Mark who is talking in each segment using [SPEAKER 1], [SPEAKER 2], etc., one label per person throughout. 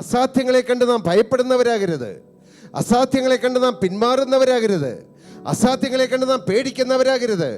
[SPEAKER 1] അസാധ്യങ്ങളെ കണ്ട് നാം ഭയപ്പെടുന്നവരാകരുത്. അസാധ്യങ്ങളെ കണ്ട് നാം പിന്മാറുന്നവരാകരുത്. അസാധ്യങ്ങളെ കണ്ട് നാം പേടിക്കുന്നവരാകരുത്.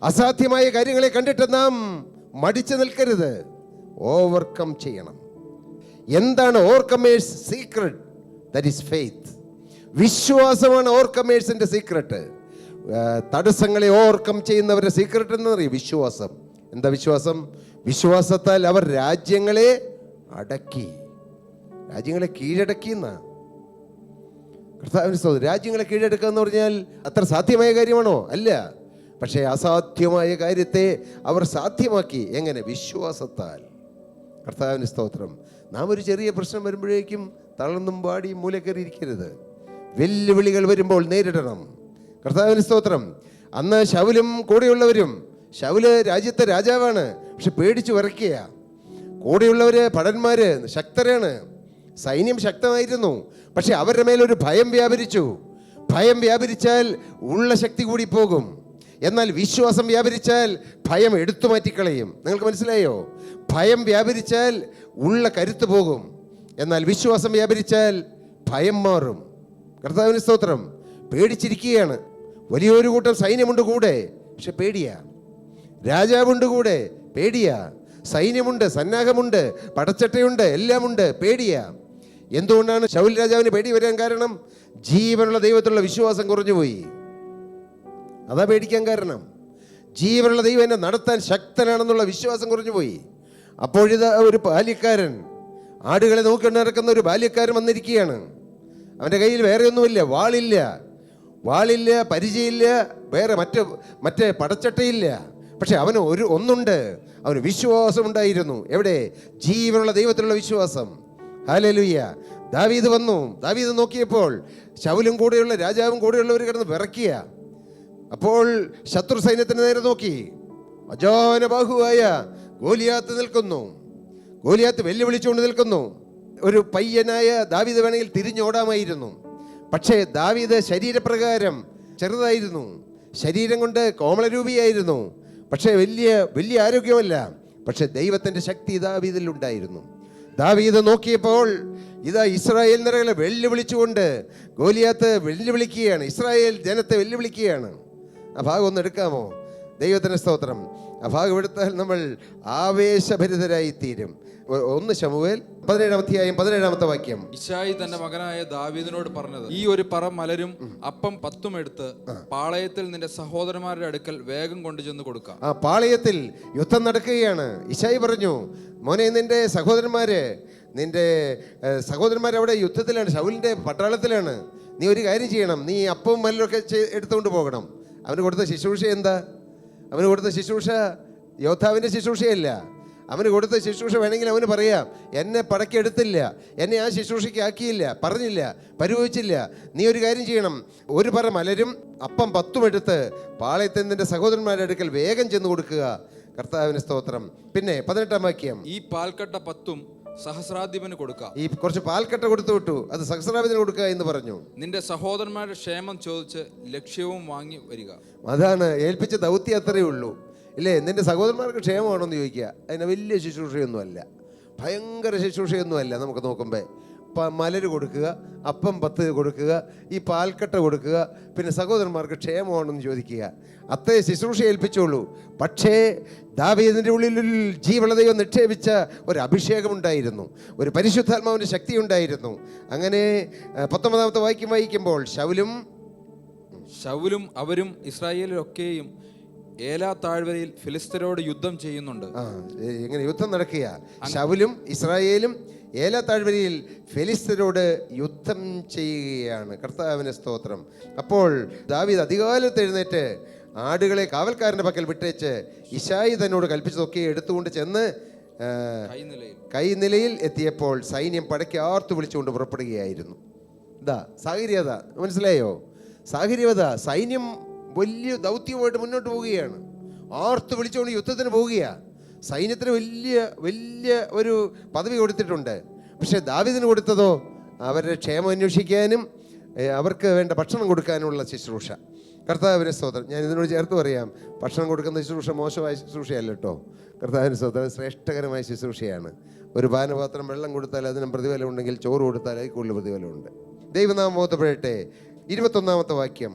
[SPEAKER 1] അസാധ്യമായ കാര്യങ്ങളെ കണ്ടിട്ട് നാം മടിച്ചു നിൽക്കരുത്. ഓവർകം ചെയ്യണം. എന്താണ് overcomers secret? That is faith. വിശ്വാസമാണ് ഓവർകമേഴ്സിന്റെ സീക്രട്ട്. തടസ്സങ്ങളെ ഓവർകം ചെയ്യുന്നവരുടെ സീക്രട്ട് എന്നറിയും വിശ്വാസം. എന്താ വിശ്വാസം? വിശ്വാസത്താൽ അവർ രാജ്യങ്ങളെ അടക്കി, രാജ്യങ്ങളെ കീഴടക്കി എന്നാ. കർത്താവിന്റെ സ്തോത്രം. രാജ്യങ്ങളെ കീഴടക്കുക എന്ന് പറഞ്ഞാൽ അത്ര സാധ്യമായ കാര്യമാണോ? അല്ല. പക്ഷേ അസാധ്യമായ കാര്യത്തെ അവർ സാധ്യമാക്കി. എങ്ങനെ? വിശ്വാസത്താൽ. കർത്താവിന്റെ സ്തോത്രം. നാം ഒരു ചെറിയ പ്രശ്നം വരുമ്പോഴേക്കും തളർന്നും പാടി മൂലക്കയറിയിരിക്കരുത്. വെല്ലുവിളികൾ വരുമ്പോൾ നേരിടണം. കർത്താവിന്റെ സ്തോത്രം. അന്ന് ശൗലും കൂടെയുള്ളവരും, ശൗല് രാജ്യത്തെ രാജാവാണ്, പക്ഷെ പേടിച്ചു വിറയ്ക്കുക. കൂടെയുള്ളവര് ഭടന്മാര് ശക്തരാണ്, സൈന്യം ശക്തമായിരുന്നു, പക്ഷെ അവരുടെ മേലൊരു ഭയം വ്യാപരിച്ചു. ഭയം വ്യാപരിച്ചാൽ ഉള്ള ശക്തി കൂടി പോകും. എന്നാൽ വിശ്വാസം വ്യാപരിച്ചാൽ ഭയം എടുത്തു മാറ്റിക്കളയും. നിങ്ങൾക്ക് മനസ്സിലായോ? ഭയം വ്യാപരിച്ചാൽ ഉള്ള കരുത്ത് പോകും. എന്നാൽ വിശ്വാസം വ്യാപരിച്ചാൽ ഭയം മാറും. കർത്താവിന് സ്തോത്രം. പേടിച്ചിരിക്കുകയാണ്. വലിയൊരു കൂട്ടം സൈന്യമുണ്ട് കൂടെ, പക്ഷെ പേടിയാ. രാജാവുണ്ട് കൂടെ, പേടിയാ. സൈന്യമുണ്ട്, സന്നാഹമുണ്ട്, പടച്ചട്ടയുണ്ട്, എല്ലാമുണ്ട്, പേടിയാ. എന്തുകൊണ്ടാണ് ശൗൽ രാജാവിന് പേടി വരാൻ കാരണം? ജീവനുള്ള ദൈവത്തിലുള്ള വിശ്വാസം കുറഞ്ഞുപോയി. അതാ പേടിക്കാൻ കാരണം. ജീവനുള്ള ദൈവം എന്നെ നടത്താൻ ശക്തനാണെന്നുള്ള വിശ്വാസം കുറഞ്ഞുപോയി. അപ്പോഴിതാ ഒരു ബാല്യക്കാരൻ, ആടുകളെ നോക്കിക്കൊണ്ട് നടക്കുന്ന ഒരു ബാല്യക്കാരൻ വന്നിരിക്കുകയാണ്. അവൻ്റെ കയ്യിൽ വേറെ ഒന്നുമില്ല, വാളില്ല, പരിചയമില്ല, വേറെ മറ്റേ പടച്ചട്ടയില്ല. പക്ഷെ അവന് ഒന്നുണ്ട്, അവന് വിശ്വാസമുണ്ടായിരുന്നു. എവിടെ? ജീവനുള്ള ദൈവത്തിലുള്ള വിശ്വാസം. ഹല്ലേലൂയ. ദാവീദ് വന്നു. ദാവീദ് നോക്കിയപ്പോൾ ശൗലും കൂടെയുള്ള രാജാവും കൂടെയുള്ളവർ കിടന്ന് വിറയ്ക്കുക. അപ്പോൾ ശത്രു സൈന്യത്തിന് നേരെ നോക്കി. അജാനബാഹുവായ ഗോലിയാത്ത് നിൽക്കുന്നു. ഗോലിയാത്ത് വെല്ലുവിളിച്ചുകൊണ്ട് നിൽക്കുന്നു. ഒരു പയ്യനായ ദാവീദ് വേണമെങ്കിൽ തിരിഞ്ഞോടാമായിരുന്നു. പക്ഷേ ദാവീദ് ശരീരപ്രകാരം ചെറുതായിരുന്നു, ശരീരം കൊണ്ട് കോമളരൂപിയായിരുന്നു, പക്ഷേ വലിയ ആരോഗ്യമല്ല. പക്ഷെ ദൈവത്തിൻ്റെ ശക്തി ദാവീദിൽ ഉണ്ടായിരുന്നു. ദാവീദ് നോക്കിയപ്പോൾ ഇതാ ഇസ്രായേൽ നിരകളെ വെല്ലുവിളിച്ചുകൊണ്ട് ഗോലിയാത്ത് വെല്ലുവിളിക്കുകയാണ്, ഇസ്രായേൽ ജനത്തെ വെല്ലുവിളിക്കുകയാണ്. ആ ഭാഗം ഒന്ന് എടുക്കാമോ? ദൈവത്തിന് സ്തോത്രം. ആ ഭാഗം എടുത്താൽ നമ്മൾ ആവേശഭരിതരായി തീരും. 1 ശമൂവേൽ 17-ാം അധ്യായം 17-ാമത്തെ വാക്യം.
[SPEAKER 2] ഇശായി തന്റെ മകനായ ദാവീദിനോട് പറഞ്ഞത്, ഈ ഒരു പറ മലരും അപ്പം 10 എടുത്ത് പാളയത്തിൽ നിന്റെ സഹോദരന്മാരുടെ അടുക്കൽ വേഗം കൊണ്ടുചെന്ന് കൊടുക്കാം.
[SPEAKER 1] ആ പാളയത്തിൽ യുദ്ധം നടക്കുകയാണ്. ഇശായി പറഞ്ഞു, മോനെ, നിന്റെ സഹോദരന്മാർ അവിടെ യുദ്ധത്തിലാണ്, ശൗലിന്റെ പട്ടാളത്തിലാണ്. നീ ഒരു കാര്യം ചെയ്യണം, നീ അപ്പവും മലരൊക്കെ എടുത്തുകൊണ്ട് പോകണം. അവന് കൊടുത്ത ശുശ്രൂഷ എന്താ? അവന് കൊടുത്ത ശുശ്രൂഷ യോദ്ധാവിൻ്റെ ശുശ്രൂഷയല്ല. അവന് കൊടുത്ത ശുശ്രൂഷ വേണമെങ്കിൽ അവന് പറയാം, എന്നെ പടക്കെടുത്തില്ല, എന്നെ ആ ശുശ്രൂഷയ്ക്ക് ആക്കിയില്ല, പറഞ്ഞില്ല, പരിഭവിച്ചില്ല. നീ ഒരു കാര്യം ചെയ്യണം, ഒരു പറ മലരും അപ്പം 10 എടുത്ത് പാളയത്തിൽ നിന്റെ സഹോദരന്മാരുടെ അടുക്കൽ വേഗം ചെന്ന് കൊടുക്കുക. കർത്താവിന് സ്തോത്രം. പിന്നെ 18-ാം വാക്യം.
[SPEAKER 2] ഈ പാൽക്കട്ട 10 സഹസ്രാധിപന് കൊടുക്കുക.
[SPEAKER 1] ഈ കുറച്ച് പാൽക്കട്ട കൊടുത്തു വിട്ടു, അത് സഹസ്രാധിപന് കൊടുക്കുക എന്ന് പറഞ്ഞു.
[SPEAKER 2] നിന്റെ സഹോദരന്മാരുടെ ക്ഷേമം ചോദിച്ച് ലക്ഷ്യവും വാങ്ങി വരിക.
[SPEAKER 1] അതാണ് ഏൽപ്പിച്ച ദൗത്യം, അത്രയേ ഉള്ളൂ. ഇല്ലേ? നിന്റെ സഹോദരന്മാർക്ക് ക്ഷേമമാണോ എന്ന് ചോദിക്കുക. അതിന് വലിയ ശുശ്രൂഷയൊന്നുമല്ല, ഭയങ്കര ശുശ്രൂഷയൊന്നുമല്ല. നമുക്ക് നോക്കുമ്പോൾ മലര് കൊടുക്കുക, അപ്പം 10 കൊടുക്കുക, ഈ പാൽക്കട്ട കൊടുക്കുക, പിന്നെ സഹോദരന്മാർക്ക് ക്ഷേമമാണെന്ന് ചോദിക്കുക. അത്രേ ശുശ്രൂഷ ഏൽപ്പിച്ചുള്ളൂ. പക്ഷേ ദാവീദിൻ്റെ ഉള്ളിൽ ജീവനുള്ള ദൈവം നിക്ഷേപിച്ച ഒരു അഭിഷേകമുണ്ടായിരുന്നു, ഒരു പരിശുദ്ധാത്മാവിൻ്റെ ശക്തി ഉണ്ടായിരുന്നു. അങ്ങനെ 19-ാമത്തെ വാക്യം വായിക്കുമ്പോൾ
[SPEAKER 2] ശൗലും അവരും ഇസ്രായേലിലൊക്കെയും ഏലാ താഴ്വരയിൽ ഫിലിസ്തരോട് യുദ്ധം ചെയ്യുന്നുണ്ട്.
[SPEAKER 1] ഇങ്ങനെ യുദ്ധം നടക്കുക. ശൗലും ഇസ്രായേലും ഏലാ താഴ്വരയിൽ ഫെലിസ്തരോട് യുദ്ധം ചെയ്യുകയാണ്. കർത്താവിന് സ്തോത്രം. അപ്പോൾ ദാവീദ് അധികാലത്ത് എഴുന്നേറ്റ് ആടുകളെ കാവൽക്കാരൻ്റെ പക്കൽ വിട്ടേച്ച് ഇശായി തന്നോട് കൽപ്പിച്ചതൊക്കെ എടുത്തുകൊണ്ട് ചെന്ന് കൈനിലയിൽ എത്തിയപ്പോൾ സൈന്യം പടയ്ക്ക് ആർത്തു വിളിച്ചുകൊണ്ട് പുറപ്പെടുകയായിരുന്നു. സാഹചര്യത മനസ്സിലായോ? സാഹചര്യത. സൈന്യം വലിയ ദൗത്യമായിട്ട് മുന്നോട്ട് പോവുകയാണ്, ആർത്തു വിളിച്ചുകൊണ്ട് യുദ്ധത്തിന് പോവുകയാണ്. സൈന്യത്തിന് വലിയ ഒരു പദവി കൊടുത്തിട്ടുണ്ട്. പക്ഷെ ദാവീദിന് കൊടുത്തതോ അവരുടെ ക്ഷേമം അന്വേഷിക്കാനും അവർക്ക് വേണ്ട ഭക്ഷണം കൊടുക്കാനുള്ള ശുശ്രൂഷ. കർത്താവിന് സ്തോത്രം. ഞാൻ ഇതിനോട് ചേർത്ത് പറയാം, ഭക്ഷണം കൊടുക്കുന്ന ശുശ്രൂഷ മോശമായ ശുശ്രൂഷയല്ല കേട്ടോ. കർത്താവിന് സ്തോത്രം, ശ്രേഷ്ഠകരമായ ശുശ്രൂഷയാണ്. ഒരു പാനപാത്രം വെള്ളം കൊടുത്താൽ അതിനും പ്രതിഫലം ഉണ്ടെങ്കിൽ ചോറ് കൊടുത്താൽ അതിൽ കൂടുതൽ പ്രതിഫലമുണ്ട്. ദൈവനാമം മഹത്വപ്പെടട്ടെ. 21-ാമത്തെ വാക്യം.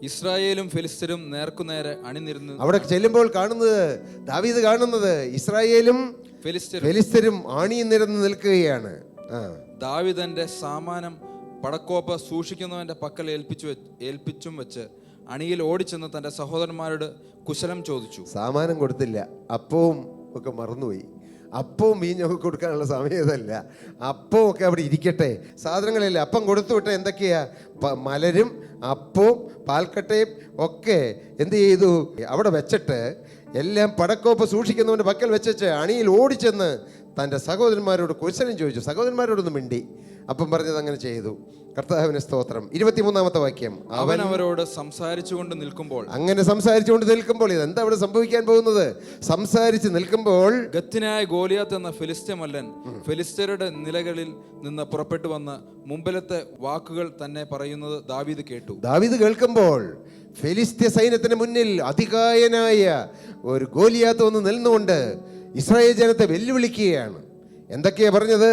[SPEAKER 2] ഇസ്രായേലും ഫെലിസ്ത്യരും നേർക്കുനേരെ അണിനിരുന്നു.
[SPEAKER 1] അവിടെ ചെല്ലുമ്പോൾ കാണുന്നത്, ദാവീദ് കാണുന്നത് ഇസ്രായേലും ഫെലിസ്ത്യരും അണിനിരന്ന് നിൽക്കുകയാണ്.
[SPEAKER 2] ദാവീദന്റെ സാമാനം പടക്കോപ്പ് സൂക്ഷിക്കുന്നവന്റെ പക്കൽ ഏൽപ്പിച്ചും വെച്ച് അണിയിൽ ഓടിച്ചെന്ന് തന്റെ സഹോദരന്മാരോട് കുശലം ചോദിച്ചു.
[SPEAKER 1] സാമാനം കൊടുത്തില്ല, അപ്പവും ഒക്കെ മറന്നുപോയി. അപ്പവും മീഞ്ഞൊക്കെ കൊടുക്കാനുള്ള സമയമല്ല. അപ്പവും ഒക്കെ അവിടെ ഇരിക്കട്ടെ, സാധനങ്ങളില്ല. അപ്പം കൊടുത്തു വിട്ട എന്തൊക്കെയാ? മലരും അപ്പവും പാൽക്കട്ടയും ഒക്കെ എന്ത് ചെയ്തു? അവിടെ വെച്ചിട്ട് എല്ലാം പടക്കോപ്പ് സൂക്ഷിക്കുന്നവൻ്റെ പക്കൽ വെച്ച് അണിയിൽ ഓടിച്ചെന്ന് തൻ്റെ സഹോദരന്മാരോട് കുശലം ചോദിച്ചു. സഹോദരന്മാരോടൊന്ന് മിണ്ടി. അപ്പം പറഞ്ഞത് അങ്ങനെ ചെയ്തു. കർത്താവിന് സ്തോത്രം. 23-ാമത്തെ വാക്യം.
[SPEAKER 2] അവൻ അവരോട് സംസാരിച്ചുകൊണ്ട് നിൽക്കുമ്പോൾ,
[SPEAKER 1] അങ്ങനെ സംസാരിച്ചുകൊണ്ട് നിൽക്കുമ്പോൾ ഇതെന്താ അവിടെ സംഭവിക്കാൻ പോകുന്നത്? സംസാരിച്ച് നിൽക്കുമ്പോൾ
[SPEAKER 2] ഗത്തിനായ ഗോലിയാത്ത് എന്ന ഫെലിസ്ത്യമല്ലൻ ഫെലിസ്ത്യരുടെ നിലകളിൽ നിന്ന് പുറപ്പെട്ടു വന്ന് മുമ്പിലത്തെ വാക്കുകൾ തന്നെ പറയുന്നത് ദാവീദ് കേട്ടു.
[SPEAKER 1] ദാവീദ് കേൾക്കുമ്പോൾ ഫെലിസ്ത്യ സൈന്യത്തിന് മുന്നിൽ അതികായനായ ഒരു ഗോലിയാത്ത് വന്ന് നിന്നുകൊണ്ട് ഇസ്രായേൽ ജനത്തെ വെല്ലുവിളിക്കുകയാണ്. എന്തൊക്കെയാ പറഞ്ഞത്?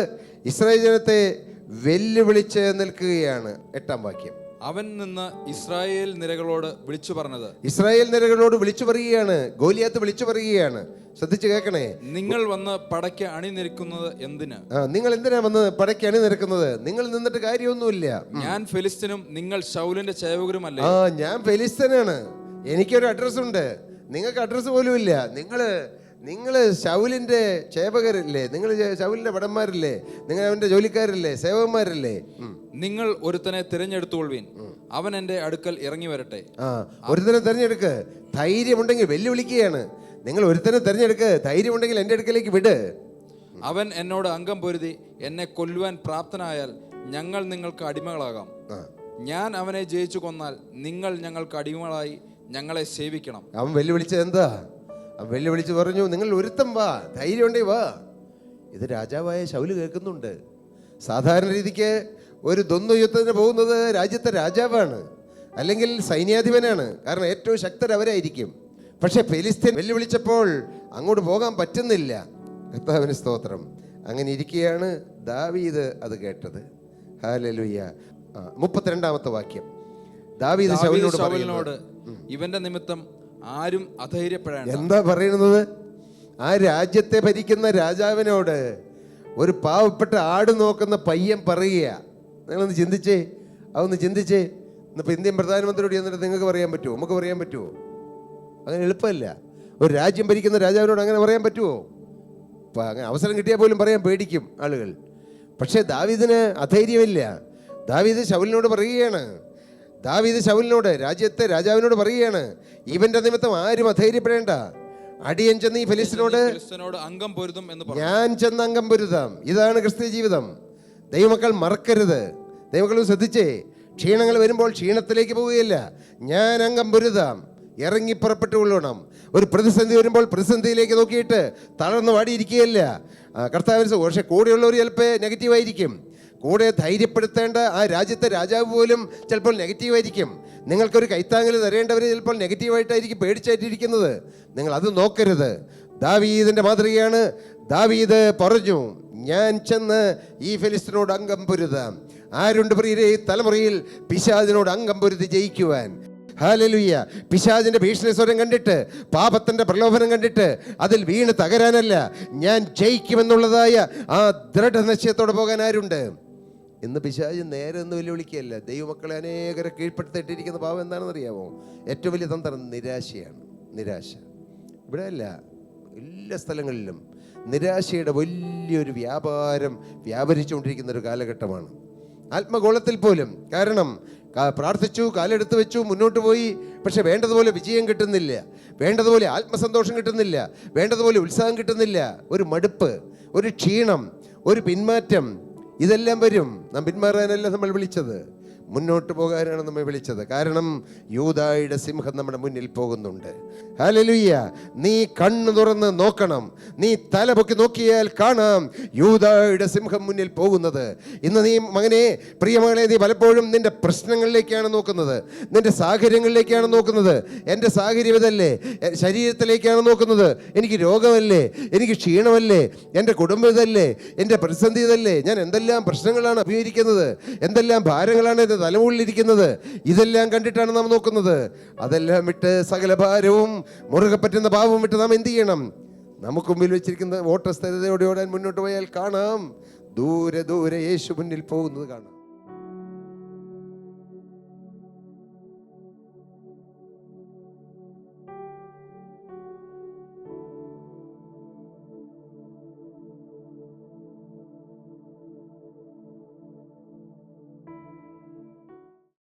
[SPEAKER 1] ഇസ്രായേൽ ജനത്തെ വെല്ലുവിളിച്ച് നിൽക്കുകയാണ്. 8-ാം വാക്യം.
[SPEAKER 2] അവൻ നിന്ന് ഇസ്രായേൽ നിരകളോട് വിളിച്ചു പറഞ്ഞത്.
[SPEAKER 1] ഇസ്രായേൽ നിരകളോട് വിളിച്ചു പറയുകയാണ്. ഗോലിയാത്ത് വിളിച്ചു പറയുകയാണ്. ശ്രദ്ധിച്ചു കേൾക്കണേ.
[SPEAKER 2] നിങ്ങൾ വന്ന് പടയ്ക്ക് അണിനിരക്കുന്നത് എന്തിന്?
[SPEAKER 1] നിങ്ങൾ എന്തിനാ വന്ന് പടയ്ക്ക് അണിനിരക്കുന്നത്? നിങ്ങൾ നിന്നിട്ട് കാര്യമൊന്നുമില്ല.
[SPEAKER 2] ഞാൻ ഫെലിസ്ത്യനും നിങ്ങൾ ശൗലിന്റെ ചേവകരുമല്ലേ?
[SPEAKER 1] ഞാൻ ഫെലിസ്ത്യനാണ്. എനിക്കൊരു അഡ്രസ് ഉണ്ട്, നിങ്ങൾക്ക് അഡ്രസ് പോലും ഇല്ല. നിങ്ങൾ ശൗലിന്റെ ചേവകരല്ലേ? നിങ്ങൾ ശൗലിന്റെ ഭടന്മാരല്ലേ? നിങ്ങൾ അവന്റെ ജോലിക്കാരല്ലേ? സേവകന്മാരല്ലേ?
[SPEAKER 2] നിങ്ങൾ ഒരുത്തനെ തിരഞ്ഞെടുത്തോൾവീൻ, അവൻ എന്റെ അടുക്കൽ ഇറങ്ങി വരട്ടെ.
[SPEAKER 1] ഒരുത്തനെ തിരഞ്ഞെടുക്ക്. ധൈര്യമുണ്ടെങ്കിൽ വെല്ലുവിളിക്കുകയാണ്. നിങ്ങൾ ഒരുത്തനെ തിരഞ്ഞെടുക്ക്, ധൈര്യമുണ്ടെങ്കിൽ എൻ്റെ അടുക്കലേക്ക് വിട്.
[SPEAKER 2] അവൻ എന്നോട് അംഗം പൊരുതി എന്നെ കൊല്ലുവാൻ പ്രാപ്തനായാൽ ഞങ്ങൾ നിങ്ങൾക്ക് അടിമകളാകാം. ഞാൻ അവനെ ജയിച്ചു കൊന്നാൽ നിങ്ങൾ ഞങ്ങൾക്ക് അടിമകളായി ഞങ്ങളെ സേവിക്കണം.
[SPEAKER 1] അവൻ വെല്ലുവിളിച്ചത് എന്താ? വെല്ലുവിളിച്ച് പറഞ്ഞു, നിങ്ങൾ ഒരുത്തം വാ, ധൈര്യം ഉണ്ടെങ്കിൽ വാ. ഇത് രാജാവായ ശൗല് കേൾക്കുന്നുണ്ട്. സാധാരണ രീതിക്ക് ഒരു ദ്വന്ദ്വയുദ്ധത്തിന് പോകുന്നത് രാജ്യത്തെ രാജാവാണ്, അല്ലെങ്കിൽ സൈന്യാധിപനാണ്. കാരണം ഏറ്റവും ശക്തർ അവരായിരിക്കും. പക്ഷെ ഫെലിസ്ത്യൻ വെല്ലുവിളിച്ചപ്പോൾ അങ്ങോട്ട് പോകാൻ പറ്റുന്നില്ല. കർത്താവിന് സ്തോത്രം. അങ്ങനെ ഇരിക്കുകയാണ് ദാവീദ് അത് കേട്ടത്. ഹല്ലേലൂയ. 32-ാമത്തെ വാക്യം. ദാവീദ് ശൗലിനോട്
[SPEAKER 2] ഇവന്റെ നിമിത്തം ആരും അധൈര്യപ്പെടേണ്ട.
[SPEAKER 1] എന്താ പറയുന്നത്? ആ രാജ്യത്തെ ഭരിക്കുന്ന രാജാവിനോട് ഒരു പാവപ്പെട്ട ആട് നോക്കുന്ന പയ്യൻ പറയുക. നിങ്ങളൊന്ന് ചിന്തിച്ചേ, അതൊന്ന് ചിന്തിച്ചേ. ഇന്നിപ്പോൾ ഇന്ത്യൻ പ്രധാനമന്ത്രിയോട് ചെന്നിട്ട് നിങ്ങൾക്ക് പറയാൻ പറ്റുമോ? നമുക്ക് പറയാൻ പറ്റുമോ? അങ്ങനെ എളുപ്പമല്ല. ഒരു രാജ്യം ഭരിക്കുന്ന രാജാവിനോട് അങ്ങനെ പറയാൻ പറ്റുമോ? അങ്ങനെ അവസരം കിട്ടിയാൽ പോലും പറയാൻ പേടിക്കും ആളുകൾ. പക്ഷേ ദാവീദിന് അധൈര്യമില്ല. ദാവീദ് ശൗലിനോട് പറയുകയാണ്. ദാവീദ് ശൗലിനോട്, രാജ്യത്തെ രാജാവിനോട് പറയുകയാണ്, ഇവന്റെ നിമിത്തം ആരും അധൈര്യപ്പെടേണ്ട. അടിയൻ ചെന്ന് ഈ ഫെലിസ്ത്യനോട്
[SPEAKER 2] അംഗം പൊരുതും എന്ന്
[SPEAKER 1] ഞാൻ ചെന്ന് അംഗം പൊരുതാം. ഇതാണ് ക്രിസ്തീയ ജീവിതം. ദൈവമക്കൾ മറക്കരുത്. ദൈവമക്കൾ ശ്രദ്ധിച്ചേ. ക്ഷീണങ്ങൾ വരുമ്പോൾ ക്ഷീണത്തിലേക്ക് പോവുകയില്ല. ഞാൻ അംഗം പൊരുതാം, ഇറങ്ങി പുറപ്പെട്ടു കൊള്ളണം. ഒരു പ്രതിസന്ധി വരുമ്പോൾ പ്രതിസന്ധിയിലേക്ക് നോക്കിയിട്ട് തളർന്ന് വാടിയിരിക്കുകയല്ല. കർത്താവിന്. പക്ഷേ കൂടെയുള്ളവർ ചിലപ്പോൾ നെഗറ്റീവായിരിക്കും. കൂടെ ധൈര്യപ്പെടുത്തേണ്ട ആ രാജ്യത്തെ രാജാവ് പോലും ചിലപ്പോൾ നെഗറ്റീവായിരിക്കും. നിങ്ങൾക്കൊരു കൈത്താങ്ങൽ തരേണ്ടവർ ചിലപ്പോൾ നെഗറ്റീവായിട്ടായിരിക്കും, പേടിച്ചായിട്ടിരിക്കുന്നത്. നിങ്ങൾ അത് നോക്കരുത്. ദാവീദിന്റെ മാതൃകയാണ്. ദാവീദ് പറഞ്ഞു, ഞാൻ ചെന്ന് ഈ ഫെലിസ്ത്യനോട് അംഗം പൊരുതാം. ആരുണ്ട് പ്രിയരേ ഈ തലമുറയിൽ പിശാചിനോട് അംഗം പൊരുതി ജയിക്കുവാൻ? ഹല്ലേലൂയ. പിശാചിന്റെ ഭീഷണി സ്വരം കണ്ടിട്ട്, പാപത്തിന്റെ പ്രലോഭനം കണ്ടിട്ട് അതിൽ വീണ് തകരാനല്ല, ഞാൻ ജയിക്കുമെന്നുള്ളതായ ആ ദൃഢനിശ്ചയത്തോടെ പോകാൻ ആരുണ്ട്? ഇന്ന് പിശാച് നേരെ ഒന്ന് വെല്ലുവിളിക്കുകയല്ല. ദൈവമക്കളെ അനേകരെ കീഴ്പ്പെടുത്തിയിട്ടിരിക്കുന്ന പാവം എന്താണെന്ന് അറിയാമോ? ഏറ്റവും വലിയ തന്ത്രം നിരാശയാണ്. നിരാശ. ഇവിടെ അല്ല, എല്ലാ സ്ഥലങ്ങളിലും നിരാശയുടെ വലിയൊരു വ്യാപാരം വ്യാപരിച്ചുകൊണ്ടിരിക്കുന്ന ഒരു കാലഘട്ടമാണ്. ആത്മഗോളത്തിൽ പോലും. കാരണം പ്രാർത്ഥിച്ചു, കാലെടുത്ത് വെച്ചു, മുന്നോട്ട് പോയി, പക്ഷെ വേണ്ടതുപോലെ വിജയം കിട്ടുന്നില്ല, വേണ്ടതുപോലെ ആത്മസന്തോഷം കിട്ടുന്നില്ല, വേണ്ടതുപോലെ ഉത്സാഹം കിട്ടുന്നില്ല. ഒരു മടുപ്പ്, ഒരു ക്ഷീണം, ഒരു പിന്മാറ്റം, ഇതെല്ലാം വരും. നാം പിന്മാറാനല്ല നമ്മൾ വിളിച്ചത്. മുന്നോട്ട് പോകാനാണ് നമ്മെ വിളിച്ചത്. കാരണം യൂദായുടെ സിംഹം നമ്മുടെ മുന്നിൽ പോകുന്നുണ്ട്. ഹല്ലേലൂയ. നീ കണ്ണു തുറന്ന് നോക്കണം. നീ തല പൊക്കി നോക്കിയാൽ കാണാം യൂദായുടെ സിംഹം മുന്നിൽ പോകുന്നത്. ഇന്ന് നീ മകനെ, പ്രിയമകളെ, നീ പലപ്പോഴും നിന്റെ പ്രശ്നങ്ങളിലേക്കാണ് നോക്കുന്നത്, നിന്റെ സാഹചര്യങ്ങളിലേക്കാണ് നോക്കുന്നത്. എൻ്റെ സാഹചര്യം ഇതല്ലേ, ശരീരത്തിലേക്കാണ് നോക്കുന്നത്. എനിക്ക് രോഗമല്ലേ, എനിക്ക് ക്ഷീണമല്ലേ, എൻ്റെ കുടുംബം ഇതല്ലേ, എൻ്റെ പ്രതിസന്ധി ഇതല്ലേ, ഞാൻ എന്തെല്ലാം പ്രശ്നങ്ങളാണ് അഭിമുഖീകരിക്കുന്നത്, എന്തെല്ലാം ഭാരങ്ങളാണ് എൻ്റെ തലമുകളിലിരിക്കുന്നത്, ഇതെല്ലാം കണ്ടിട്ടാണ് നാം നോക്കുന്നത്. അതെല്ലാം വിട്ട്, സകല ഭാരവും മുറുകെ പറ്റുന്ന പാവം വിട്ട് നാം എന്ത് ചെയ്യണം? നമുക്ക് മുമ്പിൽ വെച്ചിരിക്കുന്ന ഓട്ടസ്ഥിരതയോടെ ഓടാൻ മുന്നോട്ട് പോയാൽ കാണാം ദൂരെ ദൂരെ യേശു മുന്നിൽ പോകുന്നത് കാണാം.